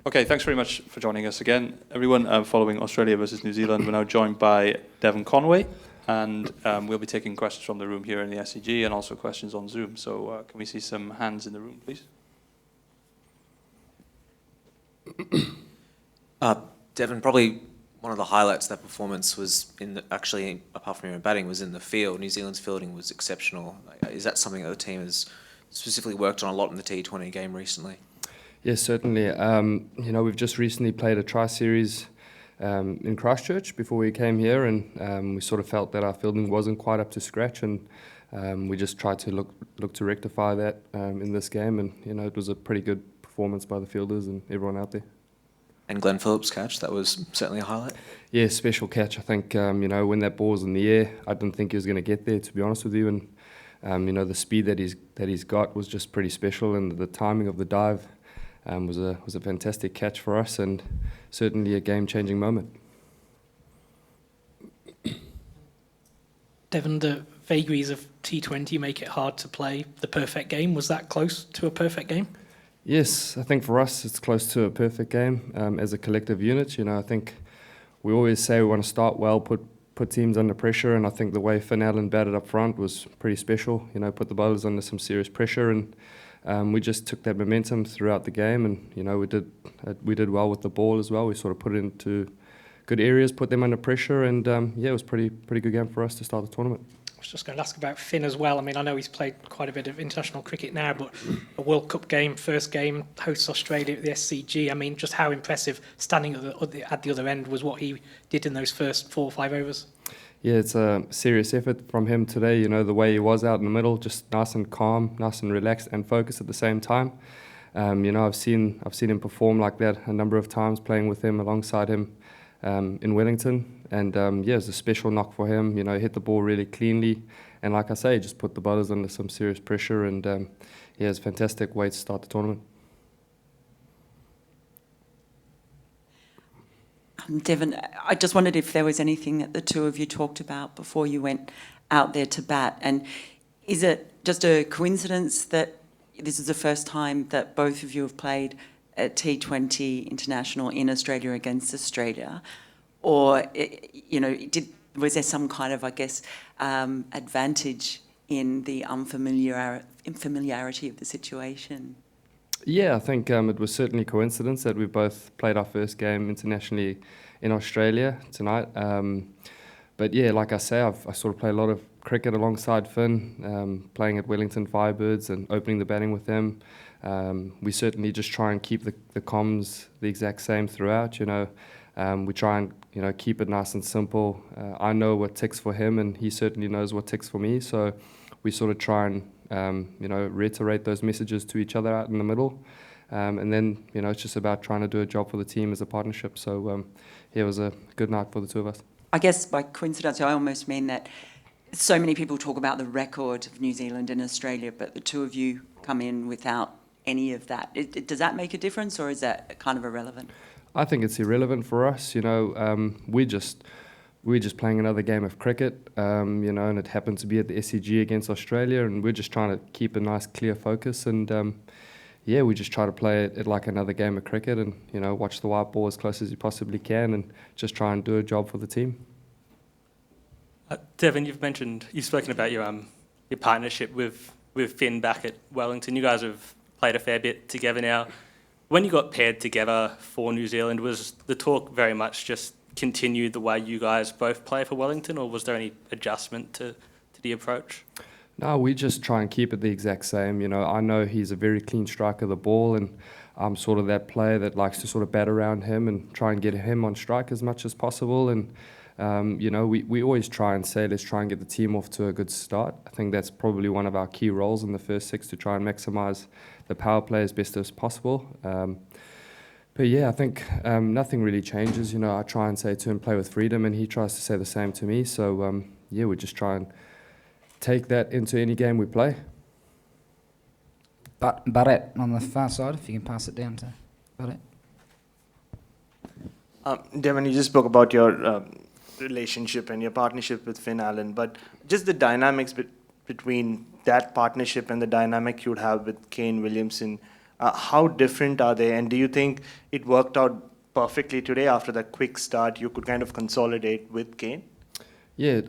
Okay, thanks very much for joining us again. Everyone, following Australia versus New Zealand, we're now joined by Devon Conway, and we'll be taking questions from the room here in the SCG and also questions on Zoom. So can we see some hands in the room, please? Devon, probably one of the highlights of that performance was actually, apart from your batting, was in the field. New Zealand's fielding was exceptional. Is that something that the team has specifically worked on a lot in the T20 game recently? Yes, certainly. We've just recently played a tri-series in Christchurch before we came here, and we sort of felt that our fielding wasn't quite up to scratch, and we just tried to look to rectify that in this game, and it was a pretty good performance by the fielders and everyone out there. And Glenn Phillips' catch, that was certainly a highlight. Yeah, special catch. I think when that ball was in the air, I didn't think he was going to get there, to be honest with you, and the speed that he's got was just pretty special, and the timing of the dive was a fantastic catch for us, and certainly a game-changing moment. Devon, the vagaries of T20 make it hard to play the perfect game. Was that close to a perfect game? Yes, I think for us it's close to a perfect game as a collective unit. I think we always say we want to start well, put teams under pressure, and I think the way Finn Allen batted up front was pretty special. Put the bowlers under some serious pressure, and we just took that momentum throughout the game, and we did well with the ball as well. We sort of put it into good areas, put them under pressure, and it was pretty good game for us to start the tournament. I was just going to ask about Finn as well. I mean, I know he's played quite a bit of international cricket now, but a World Cup game, first game, hosts Australia at the SCG. I mean, just how impressive standing at the other end was what he did in those first 4 or 5 overs. Yeah, it's a serious effort from him today. The way he was out in the middle, just nice and calm, nice and relaxed and focused at the same time. I've seen him perform like that a number of times, playing with him, alongside him in Wellington. And it's a special knock for him. Hit the ball really cleanly, and like I say, just put the bowlers under some serious pressure. And it's a fantastic way to start the tournament. Devon, I just wondered if there was anything that the two of you talked about before you went out there to bat, and is it just a coincidence that this is the first time that both of you have played a T20 international in Australia against Australia, or was there some kind of, advantage in the unfamiliarity of the situation? Yeah, I think it was certainly coincidence that we both played our first game internationally in Australia tonight. But yeah, like I say, I sort of play a lot of cricket alongside Finn, playing at Wellington Firebirds and opening the batting with them. We certainly just try and keep the comms the exact same throughout. We try and keep it nice and simple. I know what ticks for him, and he certainly knows what ticks for me. So we sort of try and reiterate those messages to each other out in the middle. And then, it's just about trying to do a job for the team as a partnership. So, it was a good night for the two of us. I guess by coincidence, I almost mean that so many people talk about the record of New Zealand and Australia, but the two of you come in without any of that. Does that make a difference, or is that kind of irrelevant? I think it's irrelevant for us. We're just playing another game of cricket, and it happened to be at the SCG against Australia, and we're just trying to keep a nice, clear focus, and we just try to play it like another game of cricket, and watch the white ball as close as you possibly can, and just try and do a job for the team. Devon, you've spoken about your partnership with Finn back at Wellington. You guys have played a fair bit together now. When you got paired together for New Zealand, was the talk very much just continue the way you guys both play for Wellington, or was there any adjustment to the approach? No, we just try and keep it the exact same. I know he's a very clean striker of the ball, and I'm sort of that player that likes to sort of bat around him and try and get him on strike as much as possible. And we always try and say, let's try and get the team off to a good start. I think that's probably one of our key roles in the first 6, to try and maximise the power play as best as possible. But yeah, I think nothing really changes. I try and say to him, play with freedom, and he tries to say the same to me. So we just try and take that into any game we play. Barrett on the far side, if you can pass it down to Barrett. Devon, you just spoke about your relationship and your partnership with Finn Allen, but just the dynamics between that partnership and the dynamic you would have with Kane Williamson. How different are they, and do you think it worked out perfectly today after that quick start? You could kind of consolidate with Kane? Yeah,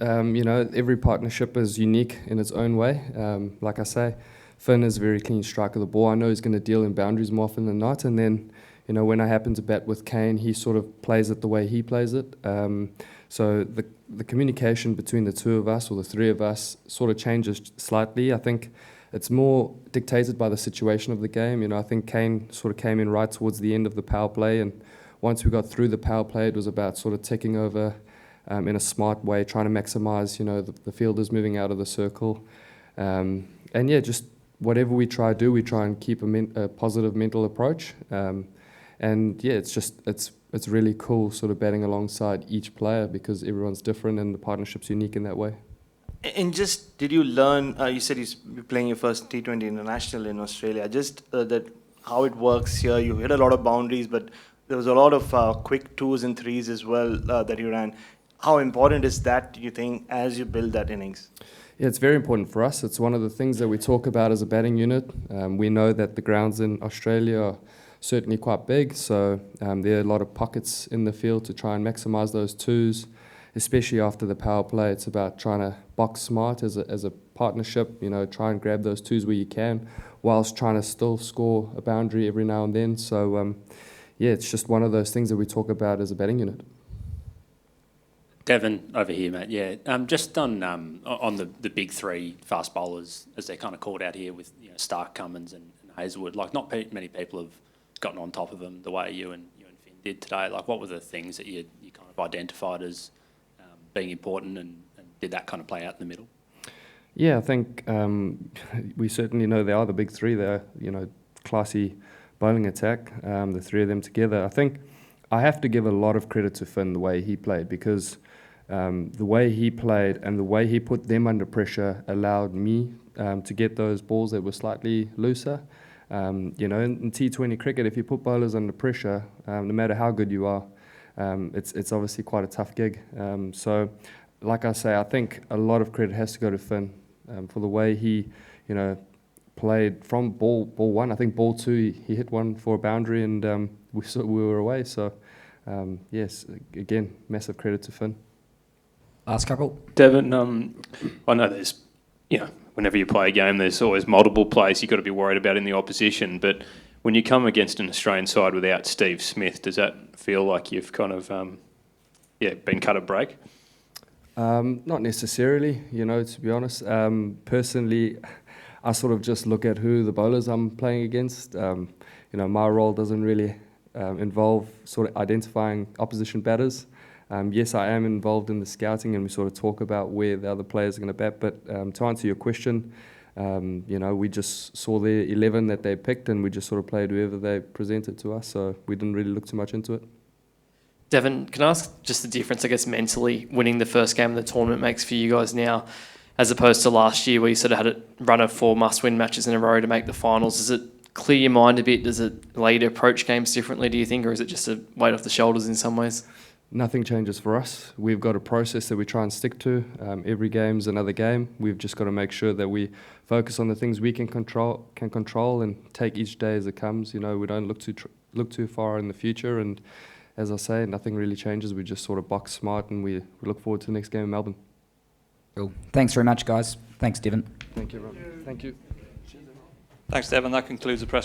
every partnership is unique in its own way. Like I say, Finn is a very clean striker of the ball. I know he's going to deal in boundaries more often than not. And then, when I happen to bat with Kane, he sort of plays it the way he plays it. So the communication between the two of us or the three of us sort of changes slightly. I think it's more dictated by the situation of the game. I think Kane sort of came in right towards the end of the power play, and once we got through the power play, it was about sort of ticking over in a smart way, trying to maximise, the fielders moving out of the circle. And yeah, just whatever we try to do, we try and keep a positive mental approach. And yeah, it's really cool sort of batting alongside each player because everyone's different and the partnership's unique in that way. And just, did you learn, you said you're playing your first T20 international in Australia, just that how it works here, you hit a lot of boundaries, but there was a lot of quick 2s and 3s as well that you ran. How important is that, do you think, as you build that innings? Yeah, it's very important for us. It's one of the things that we talk about as a batting unit. We know that the grounds in Australia are certainly quite big, so there are a lot of pockets in the field to try and maximise those 2s, especially after the power play. It's about trying to box smart as a partnership, try and grab those 2s where you can, whilst trying to still score a boundary every now and then. So, yeah, it's just one of those things that we talk about as a batting unit. Devon, over here, mate. Yeah, just on the big three fast bowlers, as they're kind of called out here with Stark, Cummins, and Hazelwood. Like, not many people have gotten on top of them the way you and Finn did today. Like, what were the things that you kind of identified as being important, and did that kind of play out in the middle? Yeah, I think we certainly know they are the big three. They're classy bowling attack. The three of them together. I think I have to give a lot of credit to Finn the way he played because. The way he played and the way he put them under pressure allowed me to get those balls that were slightly looser. In T20 cricket, if you put bowlers under pressure, no matter how good you are, it's obviously quite a tough gig. So, like I say, I think a lot of credit has to go to Finn for the way he, played from ball one. I think ball two, he hit one for a boundary and we were away. So, yes, again, massive credit to Finn. Last couple. Devon, I know there's, whenever you play a game, there's always multiple players you've got to be worried about in the opposition. But when you come against an Australian side without Steve Smith, does that feel like you've kind of, been cut a break? Not necessarily, to be honest. Personally, I sort of just look at who the bowlers I'm playing against. My role doesn't really involve sort of identifying opposition batters. Yes, I am involved in the scouting and we sort of talk about where the other players are going to bat. But to answer your question, we just saw their 11 that they picked and we just sort of played whoever they presented to us. So we didn't really look too much into it. Devon, can I ask just the difference, I guess, mentally winning the first game of the tournament makes for you guys now, as opposed to last year where you sort of had a run of 4 must-win matches in a row to make the finals? Does it clear your mind a bit? Does it allow you to approach games differently, do you think, or is it just a weight off the shoulders in some ways? Nothing changes for us. We've got a process that we try and stick to. Every game's another game. We've just got to make sure that we focus on the things we can control, and take each day as it comes. We don't look too far in the future. And as I say, nothing really changes. We just sort of box smart, and we look forward to the next game in Melbourne. Cool. Thanks very much, guys. Thanks, Devon. Thank you, Rob. Thank you. Thanks, Devon. That concludes the press conference.